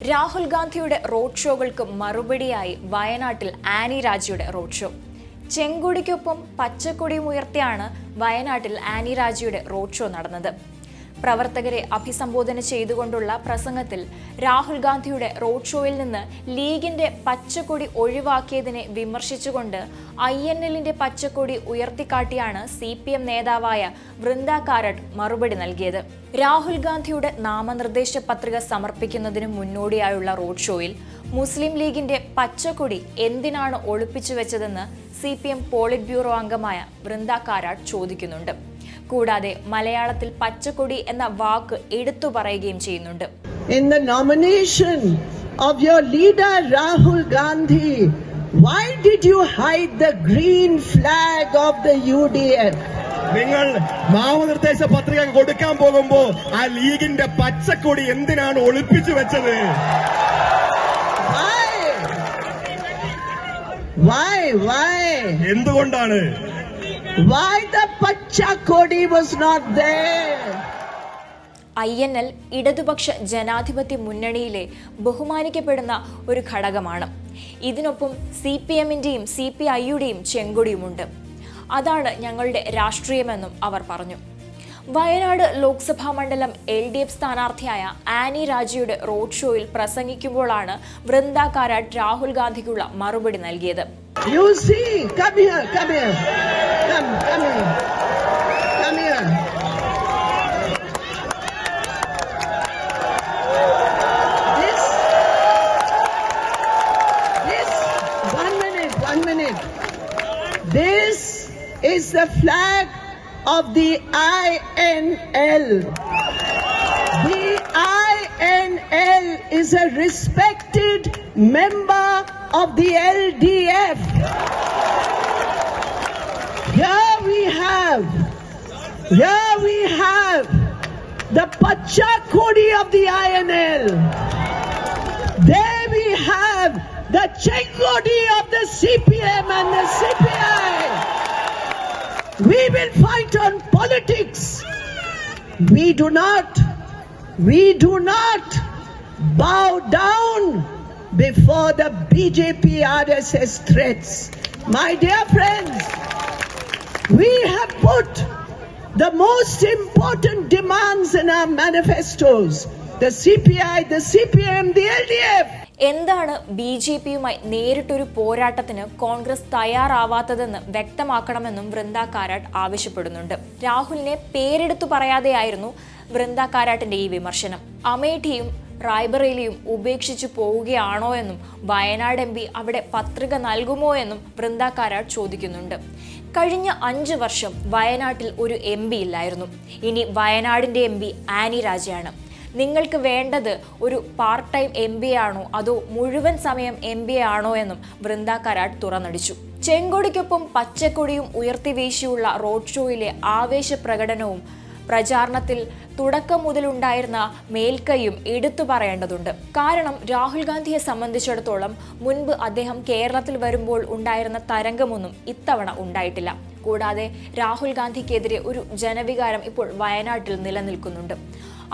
രാഹുൽ ഗാന്ധിയുടെ റോഡ് ഷോകൾക്ക് മറുപടിയായി വയനാട്ടിൽ ആനി രാജയുടെ റോഡ് ഷോ. ചെങ്കൊടിക്കൊപ്പം പച്ചക്കൊടിയും ഉയർത്തിയാണ് വയനാട്ടിൽ ആനി രാജയുടെ റോഡ് ഷോ നടന്നത്. പ്രവർത്തകരെ അഭിസംബോധന ചെയ്തുകൊണ്ടുള്ള പ്രസംഗത്തിൽ രാഹുൽ ഗാന്ധിയുടെ റോഡ് ഷോയിൽ നിന്ന് ലീഗിന്റെ പച്ചക്കൊടി ഒഴിവാക്കിയതിനെ വിമർശിച്ചുകൊണ്ട് INLന്റെ പച്ചക്കൊടി ഉയർത്തിക്കാട്ടിയാണ് CPM നേതാവായ വൃന്ദ കാരാട്ട് മറുപടി നൽകിയത്. രാഹുൽ ഗാന്ധിയുടെ നാമനിർദ്ദേശ പത്രിക സമർപ്പിക്കുന്നതിന് മുന്നോടിയായുള്ള റോഡ് ഷോയിൽ മുസ്ലിം ലീഗിന്റെ പച്ചക്കൊടി എന്തിനാണ് ഒളിപ്പിച്ചു വെച്ചതെന്ന് CPM പോളിറ്റ് ബ്യൂറോ അംഗമായ വൃന്ദ കാരാട്ട് ചോദിക്കുന്നുണ്ട്. കൂടാതെ മലയാളത്തിൽ പച്ചക്കൊടി എന്ന വാക്ക് എടുത്തു പറയുകയും ചെയ്യുന്നുണ്ട്. In the nomination of your leader Rahul Gandhi, why did you hide the green flag of the UDF? നിങ്ങൾ നാമനിർദ്ദേശ പത്രിക കൊടുക്കാൻ പോകുമ്പോ ആ ലീഗിന്റെ പച്ചക്കൊടി എന്തിനാണ് ഒളിപ്പിച്ചു വെച്ചത്? Why? എന്തുകൊണ്ടാണ്? Why the Pachakodi was not there? INL ഇടതുപക്ഷ ജനാധിപത്യ മുന്നണിയിലെ ബഹുമാനിക്കപ്പെടുന്ന ഒരു ഘടകമാണ്. ഇതിനൊപ്പം CPMന്റെയും CPIയുടെയും ചെങ്കൊടിയുമുണ്ട്. അതാണ് ഞങ്ങളുടെ രാഷ്ട്രീയമെന്നും അവർ പറഞ്ഞു. വയനാട് ലോക്സഭാ മണ്ഡലം LDF സ്ഥാനാർത്ഥിയായ ആനി രാജയുടെ റോഡ് ഷോയിൽ പ്രസംഗിക്കുമ്പോഴാണ് വൃന്ദ കാരാട്ട് രാഹുൽ ഗാന്ധിക്കുള്ള മറുപടി നൽകിയത്. You see, come here. This, one minute. This is the flag of the INL. The INL is a respected member of the LDF. Here we have the Pachakodi of the INL. There we have the Chengodi of the CPM and the CPI. We will fight on politics. We do not bow down before the BJP RSS threats. My dear friends, we have put the most important demands in our manifestos. The CPI, the CPM, the LDF. എന്താണ് BJPയുമായി നേരിട്ടൊരു പോരാട്ടത്തിന് കോൺഗ്രസ് തയ്യാറാവാത്തതെന്ന് വ്യക്തമാക്കണമെന്നും വൃന്ദ കാരാട്ട് ആവശ്യപ്പെടുന്നുണ്ട്. രാഹുലിനെ പേരെടുത്തു പറയാതെയായിരുന്നു വൃന്ദ കാരാട്ടിന്റെ ഈ വിമർശനം. അമേഠിയും റായ്ബറേലിയും ഉപേക്ഷിച്ചു പോവുകയാണോ എന്നും Wayanad MP അവിടെ പത്രിക നൽകുമോ എന്നും വൃന്ദ കാരാട്ട് ചോദിക്കുന്നുണ്ട്. കഴിഞ്ഞ 5 വർഷം വയനാട്ടിൽ ഒരു MP ഇല്ലായിരുന്നു. ഇനി വയനാടിന്റെ MP ആനി രാജയാണ്. നിങ്ങൾക്ക് വേണ്ടത് ഒരു പാർട്ട് ടൈം MP ആണോ അതോ മുഴുവൻ സമയം MP ആണോ എന്നും വൃന്ദ കാരാട്ട് തുറന്നടിച്ചു. ചെങ്കൊടിക്കൊപ്പം പച്ചക്കൊടിയും ഉയർത്തിവീശിയുള്ള റോഡ് ഷോയിലെ ആവേശ പ്രകടനവും പ്രചാരണത്തിൽ തുടക്കം മുതലുണ്ടായിരുന്ന മേൽക്കൈയും എടുത്തു പറയേണ്ടതുണ്ട്. കാരണം രാഹുൽ ഗാന്ധിയെ സംബന്ധിച്ചിടത്തോളം മുൻപ് അദ്ദേഹം കേരളത്തിൽ വരുമ്പോൾ ഉണ്ടായിരുന്ന തരംഗമൊന്നും ഇത്തവണ ഉണ്ടായിട്ടില്ല. കൂടാതെ രാഹുൽ ഗാന്ധിക്കെതിരെ ഒരു ജനവികാരം ഇപ്പോൾ വയനാട്ടിൽ നിലനിൽക്കുന്നുണ്ട്.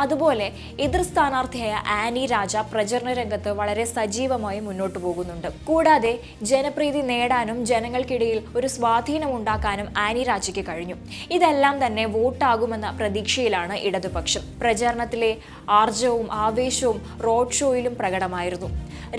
അതുപോലെ എതിർ സ്ഥാനാർത്ഥിയായ ആനി രാജ പ്രചരണ രംഗത്ത് വളരെ സജീവമായി മുന്നോട്ട് പോകുന്നുണ്ട്. കൂടാതെ ജനപ്രീതി നേടാനും ജനങ്ങൾക്കിടയിൽ ഒരു സ്വാധീനം ഉണ്ടാക്കാനും ആനി രാജയ്ക്ക് കഴിഞ്ഞു. ഇതെല്ലാം തന്നെ വോട്ടാകുമെന്ന പ്രതീക്ഷയിലാണ് ഇടതുപക്ഷം. പ്രചരണത്തിലെ ആർജവും ആവേശവും റോഡ് ഷോയിലും പ്രകടമായിരുന്നു.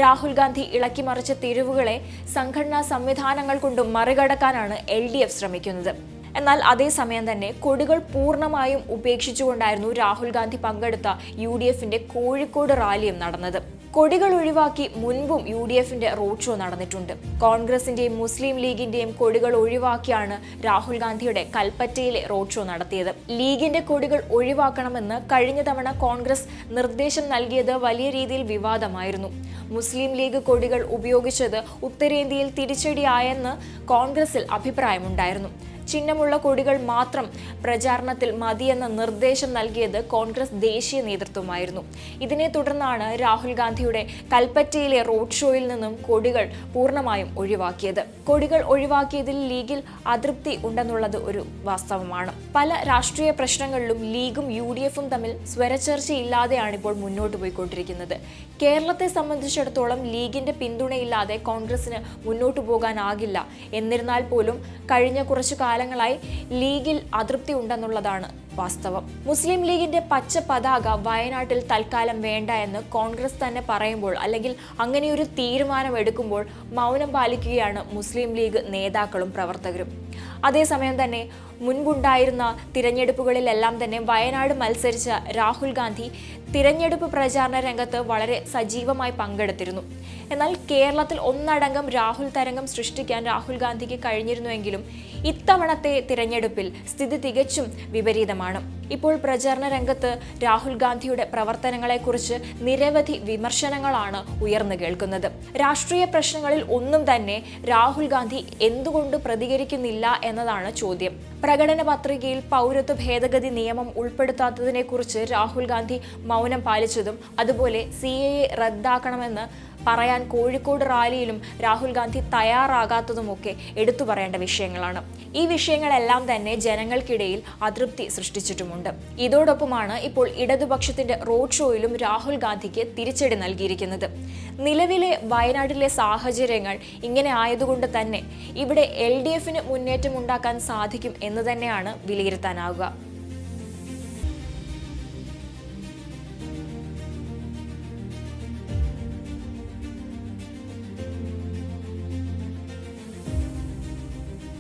രാഹുൽ ഗാന്ധി ഇളക്കിമറിച്ച തിരിവുകളെ സംഘടനാ സംവിധാനങ്ങൾ കൊണ്ട് മറികടക്കാനാണ് LDF ശ്രമിക്കുന്നത്. എന്നാൽ അതേസമയം തന്നെ കൊടികൾ പൂർണ്ണമായും ഉപേക്ഷിച്ചുകൊണ്ടായിരുന്നു രാഹുൽ ഗാന്ധി പങ്കെടുത്ത UDFന്റെ കോഴിക്കോട് റാലിയും നടന്നത്. കൊടികൾ ഒഴിവാക്കി മുൻപും UDFന്റെ റോഡ് ഷോ നടന്നിട്ടുണ്ട്. കോൺഗ്രസിന്റെയും മുസ്ലിം ലീഗിന്റെയും കൊടികൾ ഒഴിവാക്കിയാണ് രാഹുൽ ഗാന്ധിയുടെ കൽപ്പറ്റയിലെ റോഡ് ഷോ നടത്തിയത്. ലീഗിന്റെ കൊടികൾ ഒഴിവാക്കണമെന്ന് കഴിഞ്ഞ തവണ കോൺഗ്രസ് നിർദ്ദേശം നൽകിയത് വലിയ രീതിയിൽ വിവാദമായിരുന്നു. മുസ്ലിം ലീഗ് കൊടികൾ ഉപയോഗിച്ചത് ഉത്തരേന്ത്യയിൽ തിരിച്ചടിയായെന്ന് കോൺഗ്രസിൽ അഭിപ്രായമുണ്ടായിരുന്നു. ചിഹ്നമുള്ള കൊടികൾ മാത്രം പ്രചാരണത്തിൽ മതിയെന്ന നിർദ്ദേശം നൽകിയത് കോൺഗ്രസ് ദേശീയ നേതൃത്വമായിരുന്നു. ഇതിനെ തുടർന്നാണ് രാഹുൽ ഗാന്ധിയുടെ കൽപ്പറ്റയിലെ റോഡ് ഷോയിൽ നിന്നും കൊടികൾ പൂർണ്ണമായും ഒഴിവാക്കിയത്. കൊടികൾ ഒഴിവാക്കിയതിൽ ലീഗിൽ അതൃപ്തി ഉണ്ടെന്നുള്ളത് ഒരു വാസ്തവമാണ്. പല രാഷ്ട്രീയ പ്രശ്നങ്ങളിലും ലീഗും UDFും തമ്മിൽ സ്വരച്ചേർച്ചയില്ലാതെയാണ് ഇപ്പോൾ മുന്നോട്ട് പോയിക്കൊണ്ടിരിക്കുന്നത്. കേരളത്തെ സംബന്ധിച്ചിടത്തോളം ലീഗിന്റെ പിന്തുണയില്ലാതെ കോൺഗ്രസിന് മുന്നോട്ടു പോകാനാകില്ല. എന്നിരുന്നാൽ പോലും കഴിഞ്ഞ കുറച്ചു കാലങ്ങളായി ലീഗിൽ അതൃപ്തി ഉണ്ടെന്നുള്ളതാണ് വാസ്തവം. മുസ്ലിം ലീഗിന്റെ പച്ച പതാക വയനാട്ടിൽ തൽക്കാലം വേണ്ട എന്ന് കോൺഗ്രസ് തന്നെ പറയുമ്പോൾ, അല്ലെങ്കിൽ അങ്ങനെയൊരു തീരുമാനം എടുക്കുമ്പോൾ മൗനം പാലിക്കുകയാണ് മുസ്ലിം ലീഗ് നേതാക്കളും പ്രവർത്തകരും. അതേസമയം തന്നെ മുൻപുണ്ടായിരുന്ന തിരഞ്ഞെടുപ്പുകളിലെല്ലാം തന്നെ വയനാട് മത്സരിച്ച രാഹുൽ ഗാന്ധി തിരഞ്ഞെടുപ്പ് പ്രചാരണ രംഗത്ത് വളരെ സജീവമായി പങ്കെടുത്തിരുന്നു. എന്നാൽ കേരളത്തിൽ ഒന്നടങ്കം രാഹുൽ തരംഗം സൃഷ്ടിക്കാൻ രാഹുൽ ഗാന്ധിക്ക് കഴിഞ്ഞിരുന്നുവെങ്കിലും ഇത്തവണത്തെ തിരഞ്ഞെടുപ്പിൽ സ്ഥിതി തികച്ചും വിപരീതമാണ്. ഇപ്പോൾ പ്രചാരണ രംഗത്ത് രാഹുൽ ഗാന്ധിയുടെ പ്രവർത്തനങ്ങളെക്കുറിച്ച് നിരവധി വിമർശനങ്ങളാണ് ഉയർന്നു കേൾക്കുന്നത്. രാഷ്ട്രീയ പ്രശ്നങ്ങളിൽ ഒന്നും തന്നെ രാഹുൽ ഗാന്ധി എന്തുകൊണ്ട് പ്രതികരിക്കുന്നില്ല എന്നതാണ് ചോദ്യം. പ്രകടന പത്രികയിൽ പൗരത്വ ഭേദഗതി നിയമം ഉൾപ്പെടുത്താത്തതിനെക്കുറിച്ച് രാഹുൽ ഗാന്ധി മൗനം പാലിച്ചതും, അതുപോലെ CAA റദ്ദാക്കണമെന്ന് പറയാൻ കോഴിക്കോട് റാലിയിലും രാഹുൽ ഗാന്ധി തയ്യാറാകാത്തതുമൊക്കെ എടുത്തു പറയേണ്ട വിഷയങ്ങളാണ്. ഈ വിഷയങ്ങളെല്ലാം തന്നെ ജനങ്ങൾക്കിടയിൽ അതൃപ്തി സൃഷ്ടിച്ചിട്ടുമുണ്ട്. ഇതോടൊപ്പമാണ് ഇപ്പോൾ ഇടതുപക്ഷത്തിന്റെ റോഡ് ഷോയിലും രാഹുൽ ഗാന്ധിക്ക് തിരിച്ചടി നൽകിയിരിക്കുന്നത്. നിലവിലെ വയനാട്ടിലെ സാഹചര്യങ്ങൾ ഇങ്ങനെ ആയതുകൊണ്ട് തന്നെ ഇവിടെ LDFന് മുന്നേറ്റമുണ്ടാക്കാൻ സാധിക്കും എന്ന് തന്നെയാണ് വിലയിരുത്താനാവുക.